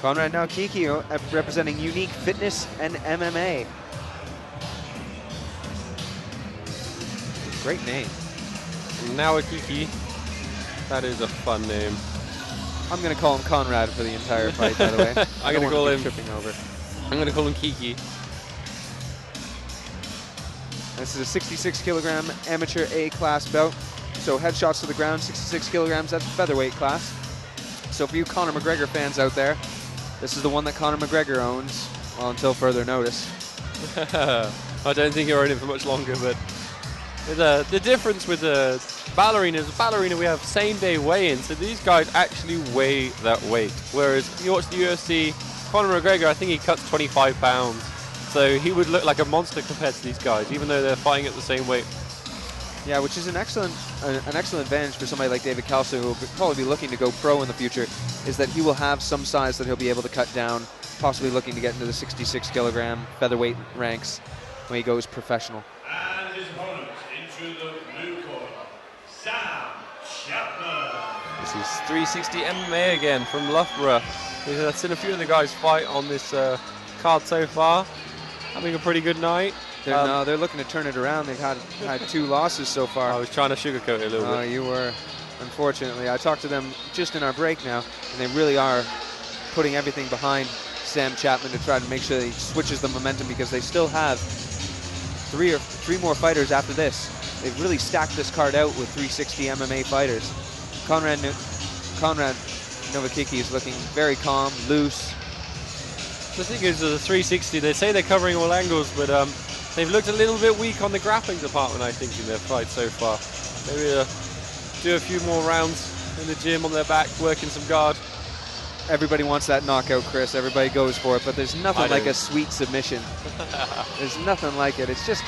Konrad nowikiki representing Unique Fitness and MMA. Great name. Nowikiki. That is a fun name. I'm going to call him Konrad for the entire fight, by the way. I'm going to call him tripping over. I'm going to call him Kiki. This is a 66 kilogram amateur A class bout. So headshots to the ground, 66 kilograms, that's featherweight class. So for you Conor McGregor fans out there, this is the one that Conor McGregor owns, well, until further notice. I don't think he'll own it for much longer, but the difference with the ballerina we have same day weigh-in, so these guys actually weigh that weight. Whereas if you watch the UFC, Conor McGregor, I think he cuts 25 pounds. So he would look like a monster compared to these guys, even though they're fighting at the same weight. Yeah, which is an excellent advantage for somebody like David Kelso, who will probably be looking to go pro in the future, is that he will have some size that he'll be able to cut down, possibly looking to get into the 66 kilogram featherweight ranks when he goes professional. And his opponent into the blue corner, Sam Chapman. This is 360 MMA again from Loughborough. We've seen a few of the guys fight on this card so far. Having a pretty good night. They're looking to turn it around. They've had 2 losses so far. I was trying to sugarcoat it a little bit. You were, unfortunately. I talked to them just in our break now, and they really are putting everything behind Sam Chapman to try to make sure that he switches the momentum, because they still have three more fighters after this. They've really stacked this card out with 360 MMA fighters. Konrad nowikiki is looking very calm, loose. The thing is, the 360, they say they're covering all angles, but they've looked a little bit weak on the grappling department, I think, in their fight so far. Maybe do a few more rounds in the gym on their back, working some guard. Everybody wants that knockout, Chris. Everybody goes for it, but there's nothing like a sweet submission. There's nothing like it. It's just...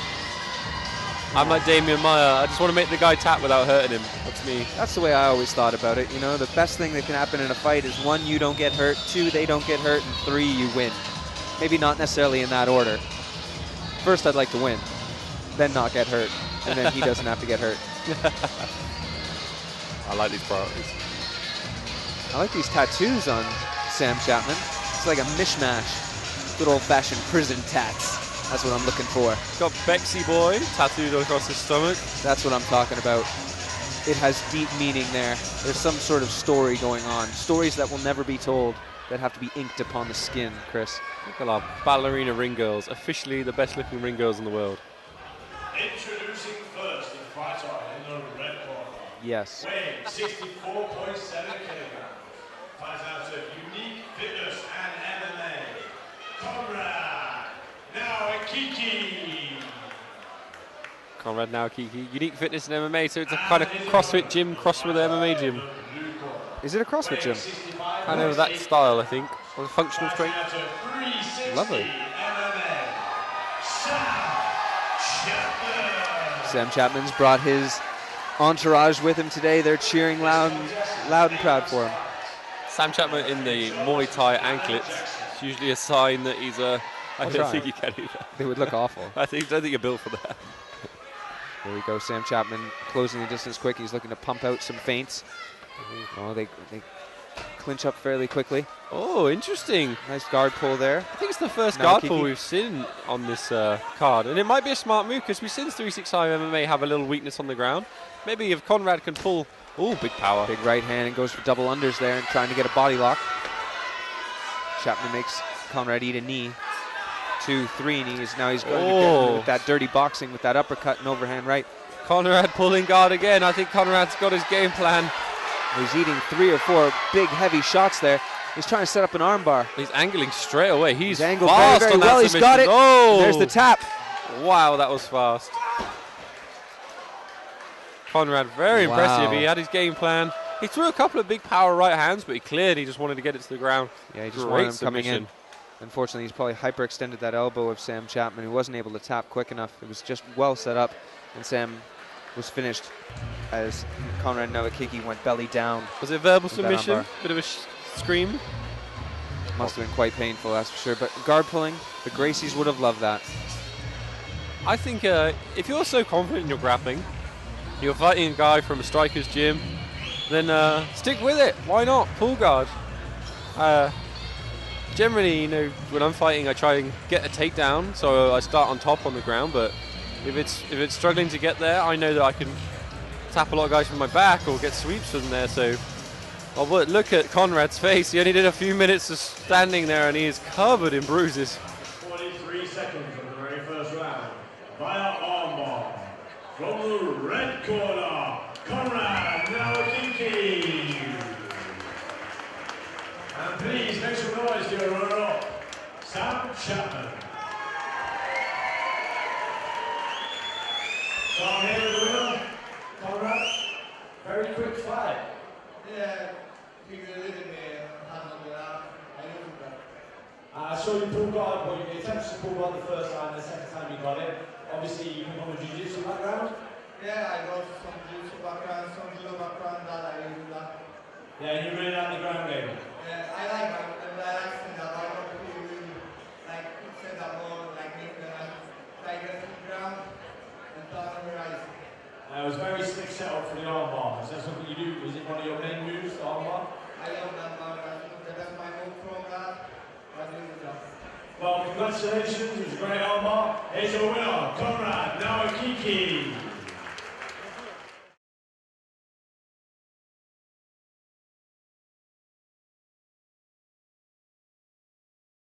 I'm like Damian Maya. I just want to make the guy tap without hurting him. That's me. That's the way I always thought about it. You know, the best thing that can happen in a fight is 1, you don't get hurt, 2, they don't get hurt, and 3, you win. Maybe not necessarily in that order. First, I'd like to win, then not get hurt, and then he doesn't have to get hurt. I like these priorities. I like these tattoos on Sam Chapman. It's like a mishmash. Good old-fashioned prison tats. That's what I'm looking for. He's got Bexy Boy tattooed across his stomach. That's what I'm talking about. It has deep meaning there. There's some sort of story going on. Stories that will never be told, that have to be inked upon the skin, Chris. Look at our ballerina ring girls. Officially the best looking ring girls in the world. Introducing first the fighter in the red corner. Yes. Weighing 64.7 kilograms. Fights out of Unique Fitness and MMA. Konrad nowikiki. Konrad nowikiki. Unique Fitness and MMA, so it's a kind of CrossFit gym crossed with an MMA gym. Is it a CrossFit gym? Kind of that style, I think. Or functional strength. Lovely. Sam Chapman's brought his entourage with him today. They're cheering loud and proud for him. Sam Chapman in the Muay Thai anklets. It's usually a sign that he's a... I don't think he can either. They would look awful. I don't think you're built for that. Here we go, Sam Chapman closing the distance quick. He's looking to pump out some feints. Oh, they clinch up fairly quickly. Oh, interesting. Nice guard pull there. I think it's the first guard pull we've seen on this card. And it might be a smart move, because we've seen 365 MMA have a little weakness on the ground. Maybe if Konrad can pull... Oh, big power. Big right hand and goes for double unders there and trying to get a body lock. Chapman makes Konrad eat a knee. 2, 3 knees. Now he's going to get with that dirty boxing with that uppercut and overhand right. Konrad pulling guard again. I think Konrad's got his game plan. He's eating 3 or 4 big, heavy shots there. He's trying to set up an armbar. He's angling straight away. He's angled fast very on well. that He's got it. Oh! There's the tap. Wow, that was fast. Konrad, very impressive. He had his game plan. He threw a couple of big power right hands, but he cleared. He just wanted to get it to the ground. Yeah, he just wanted him coming in. Unfortunately, he's probably hyperextended that elbow of Sam Chapman, who wasn't able to tap quick enough. It was just well set up, and Sam was finished as Konrad nowikiki went belly down. Was it verbal submission? Bit of a scream? Must have been quite painful, that's for sure. But guard pulling, the Gracies would have loved that. I think if you're so confident in your grappling, you're fighting a guy from a striker's gym, then stick with it. Why not? Pull guard. generally, you know, when I'm fighting, I try and get a takedown, so I start on top on the ground. But if it's struggling to get there, I know that I can tap a lot of guys from my back or get sweeps from there. So, oh, but look at Konrad's face. He only did a few minutes of standing there, and he is covered in bruises. 43 seconds of the very first round. Via armbar. From the red corner, Konrad Nowikiki. And please make some noise to your runner-up, Sam Chapman. So I'm here with the winner, Konrad. Very quick fight. Yeah, he really did me handle that. I knew that. I saw you pull guard, but you attempted to pull guard the first time, and the second time you got it. Obviously, you come from a jiu-jitsu background. Yeah, I got some jiu-jitsu background, some judo background that I use that. Yeah, and you ran out the ground game. Yeah, I like stand up. I want to really like stand up more, like make the tiger to the ground and turn on the rise. It was very slick setup for the armbar. Is that something you do? Is it one of your main moves, the armbar? I love that man. That's my move from that. I do that. Well, congratulations. It was a great armbar. Here's your winner, Konrad Nowikiki.